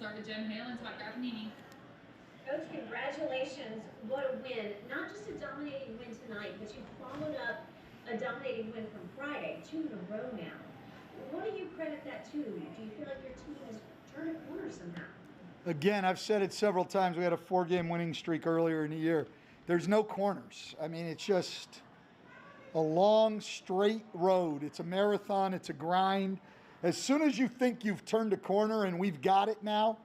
start with Jen Halen, Todd Graffinini. Coach, congratulations. What a win. Not just a dominating win tonight, but you followed up a dominating win from Friday, 2 in a row now. What do you credit that to? Do you feel like your team has turned a corner somehow? Again, I've said it several times. We had a 4-game winning streak earlier in the year. There's no corners. I mean, it's just a long, straight road. It's a marathon. It's a grind. As soon as you think you've turned a corner and we've got it now,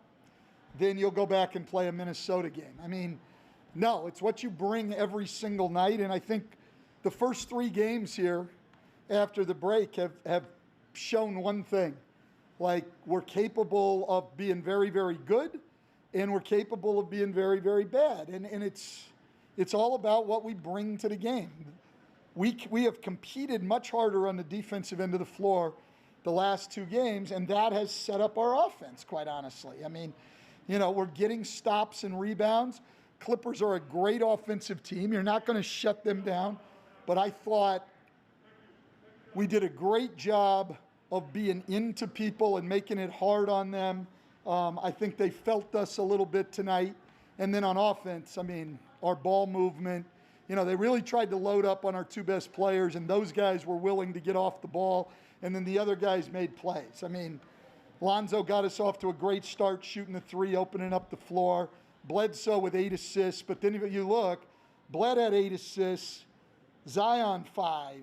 then you'll go back and play a Minnesota game. I mean, no, it's what you bring every single night. And I think the first 3 games here after the break have shown one thing. Like, we're capable of being very, very good, and we're capable of being very, very bad. And it's all about what we bring to the game. We have competed much harder on the defensive end of the floor the last 2 games, and that has set up our offense, quite honestly. I mean, we're getting stops and rebounds. Clippers are a great offensive team. You're not going to shut them down. But I thought we did a great job of being into people and making it hard on them. I think they felt us a little bit tonight. And then on offense, I mean, our ball movement, they really tried to load up on our 2 best players, and those guys were willing to get off the ball, and then the other guys made plays. I mean, Lonzo got us off to a great start, shooting the 3, opening up the floor. Bledsoe with 8 assists. But then if you look, Bled had 8 assists, Zion 5,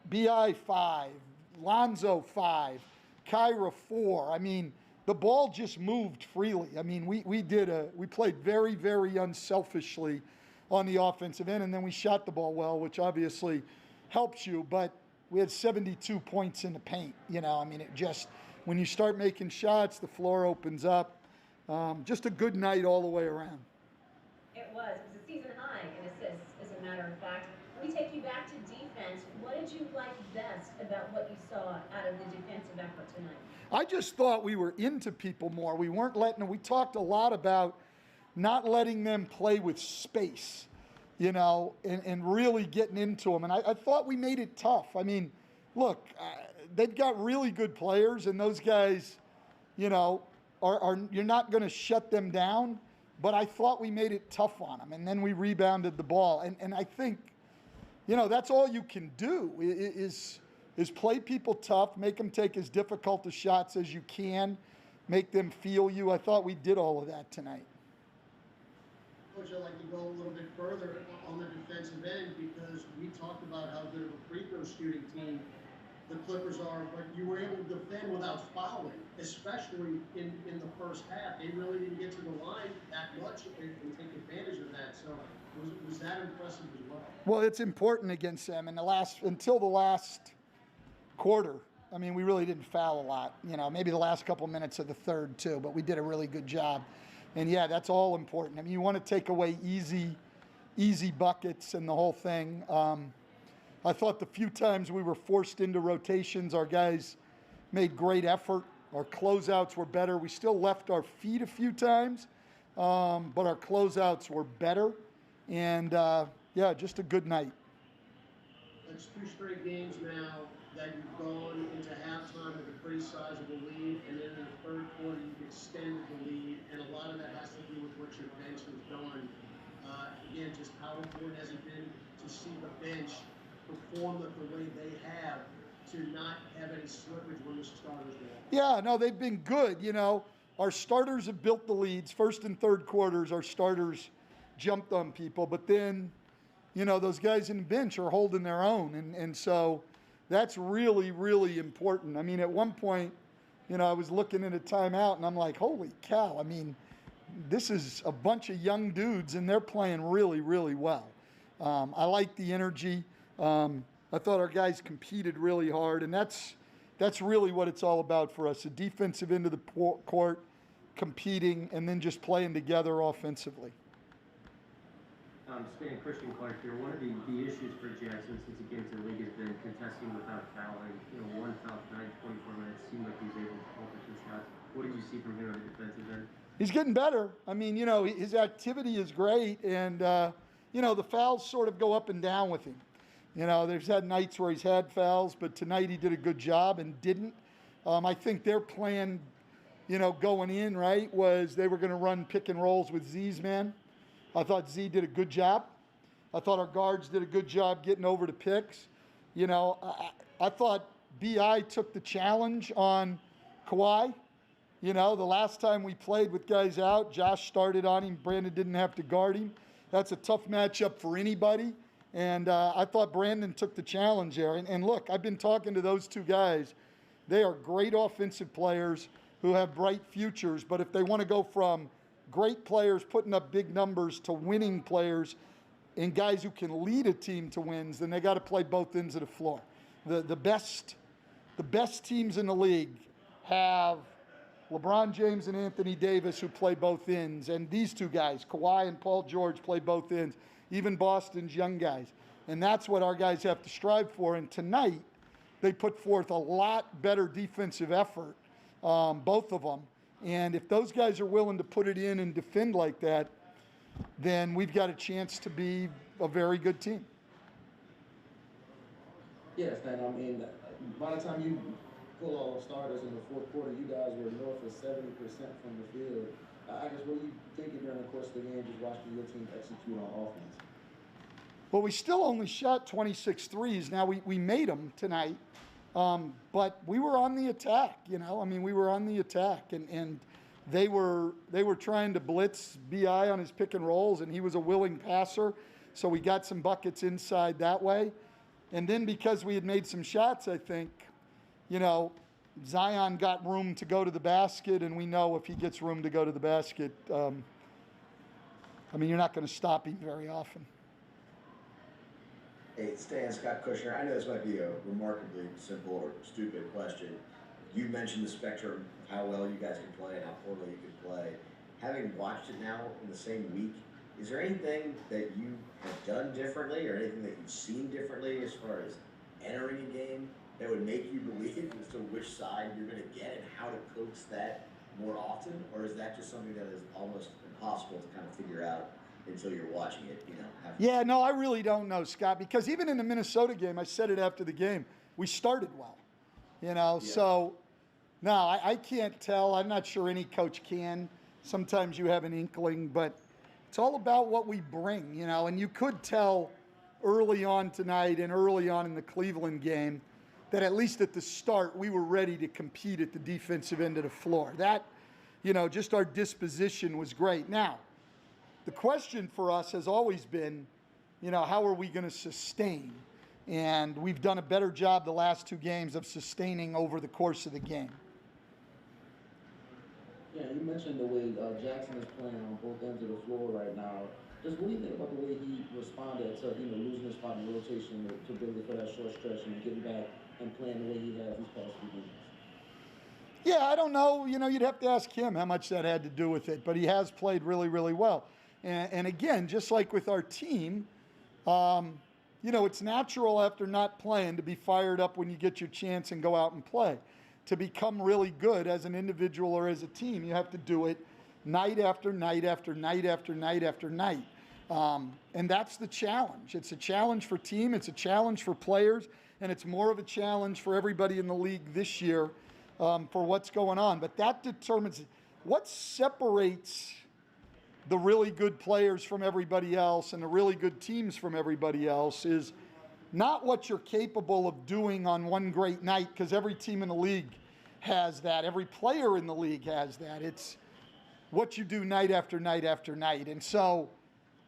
B.I. 5, Lonzo 5, Kyra 4. I mean, the ball just moved freely. I mean, we played very, very unselfishly on the offensive end, and then we shot the ball well, which obviously helps you. But we had 72 points in the paint. I mean, it just, when you start making shots, the floor opens up. Just a good night all the way around. It was a season high in assists, as a matter of fact. Let me take you back to defense. What did you like best about what you saw out of the defensive effort tonight? I just thought we were into people more. We weren't letting them. We talked a lot about not letting them play with space, and really getting into them. And I thought we made it tough. I mean, look, they've got really good players, and those guys, you're not going to shut them down. But I thought we made it tough on them, and then we rebounded the ball. And I think, that's all you can do is play people tough, make them take as difficult the shots as you can, make them feel you. I thought we did all of that tonight. Coach, I'd like to go a little bit further on the defensive end, because we talked about how good of a free throw shooting team the Clippers are, but you were able to defend without fouling, especially in the first half. They really didn't get to the line that much and take advantage of that. So was that impressive as well? Well, it's important against them. Until the last quarter, I mean, we really didn't foul a lot. Maybe the last couple minutes of the third too, but we did a really good job. And yeah, that's all important. I mean, you want to take away easy buckets and the whole thing. I thought the few times we were forced into rotations, our guys made great effort. Our closeouts were better. We still left our feet a few times, but our closeouts were better. And, just a good night. That's 2 straight games now that you've gone into halftime with a pretty sizable lead, and then in the third quarter you've extended the lead, and a lot of that has to do with what your bench has done. Again, just how important has it been to see the bench perform the way they have, to not have any slippage when the starters go off? Yeah, no, they've been good. Our starters have built the leads. First and third quarters, our starters jumped on people. But then, those guys in the bench are holding their own. And so that's really, really important. I mean, at one point, I was looking at a timeout, and I'm like, holy cow. I mean, this is a bunch of young dudes, and they're playing really, really well. I like the energy. I thought our guys competed really hard, and that's really what it's all about for us, the defensive end of the court, competing, and then just playing together offensively. Stan, Christian Clark here. One of the issues for Jackson since he came to the league has been contesting without fouling. One foul tonight, 24 minutes, seemed like he was able to pull the 2 shots. What did you see from him on the defensive end? He's getting better. I mean, his activity is great, and, the fouls sort of go up and down with him. There's had nights where he's had fouls, but tonight he did a good job and didn't. I think they're playing going in, right, was they were going to run pick and rolls with Z's man. I thought Z did a good job. I thought our guards did a good job getting over the picks. I thought BI took the challenge on Kawhi. The last time we played with guys out, Josh started on him. Brandon didn't have to guard him. That's a tough matchup for anybody. And I thought Brandon took the challenge there. And look, I've been talking to those two guys. They are great offensive players who have bright futures. But if they want to go from great players putting up big numbers to winning players and guys who can lead a team to wins, then they got to play both ends of the floor. The best teams in the league have LeBron James and Anthony Davis who play both ends, and these two guys, Kawhi and Paul George, play both ends, even Boston's young guys. And that's what our guys have to strive for. And tonight, they put forth a lot better defensive effort, both of them. And if those guys are willing to put it in and defend like that, then we've got a chance to be a very good team. Yeah, Stan, by the time you pull all starters in the fourth quarter, you guys were north of 70% from the field. I guess what are you thinking during the course of the game, just watching your team execute on offense? Well, we still only shot 26 threes. Now, we made them tonight, but we were on the attack, we were on the attack, and they were trying to blitz BI on his pick and rolls, and he was a willing passer, so we got some buckets inside that way. And then because we had made some shots, I think, Zion got room to go to the basket, and we know if he gets room to go to the basket, you're not going to stop him very often. Hey, Stan, Scott Kushner. I know this might be a remarkably simple or stupid question. You mentioned the spectrum of how well you guys can play and how poorly you can play. Having watched it now in the same week, is there anything that you have done differently or anything that you've seen differently as far as entering a game that would make you believe as to which side you're going to get and how to coax that more often? Or is that just something that is almost impossible to kind of figure out until you're watching it, Yeah, no, I really don't know, Scott, because even in the Minnesota game, I said it after the game, we started well, Yeah. So, no, I can't tell. I'm not sure any coach can. Sometimes you have an inkling, but it's all about what we bring, and you could tell early on tonight and early on in the Cleveland game that at least at the start, we were ready to compete at the defensive end of the floor. That, just our disposition was great. Now, the question for us has always been, how are we going to sustain? And we've done a better job the last two games of sustaining over the course of the game. Yeah, you mentioned the way Jackson is playing on both ends of the floor right now. Just what do you think about the way he responded to losing his spot in the rotation to build it for that short stretch and getting back and playing the way he has these past few games? Yeah, I don't know. You'd have to ask him how much that had to do with it. But he has played really, really well. And again, just like with our team, it's natural after not playing to be fired up when you get your chance and go out and play. To become really good as an individual or as a team, you have to do it night after night after night after night after night. And that's the challenge. It's a challenge for team, it's a challenge for players, and it's more of a challenge for everybody in the league this year for what's going on. But that determines what separates the really good players from everybody else and the really good teams from everybody else is not what you're capable of doing on one great night, because every team in the league has that. Every player in the league has that. It's what you do night after night after night. And so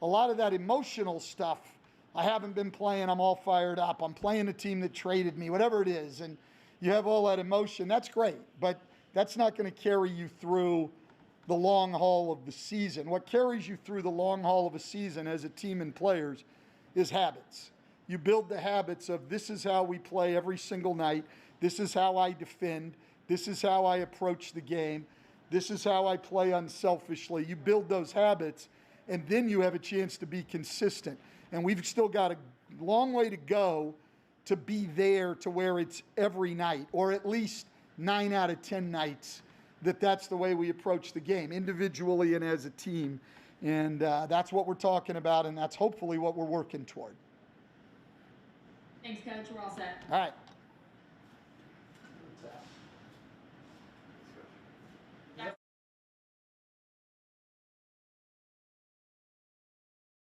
a lot of that emotional stuff, I haven't been playing, I'm all fired up, I'm playing a team that traded me, whatever it is, and you have all that emotion, that's great, but that's not going to carry you through the long haul of the season. What carries you through the long haul of a season as a team and players is habits. You build the habits of this is how we play every single night, this is how I defend, this is how I approach the game, this is how I play unselfishly. You build those habits, and then you have a chance to be consistent. And we've still got a long way to go to be there to where it's every night, or at least 9 out of 10 nights, that's the way we approach the game, individually and as a team. And that's what we're talking about, and that's hopefully what we're working toward. Thanks, Coach. We're all set. All right.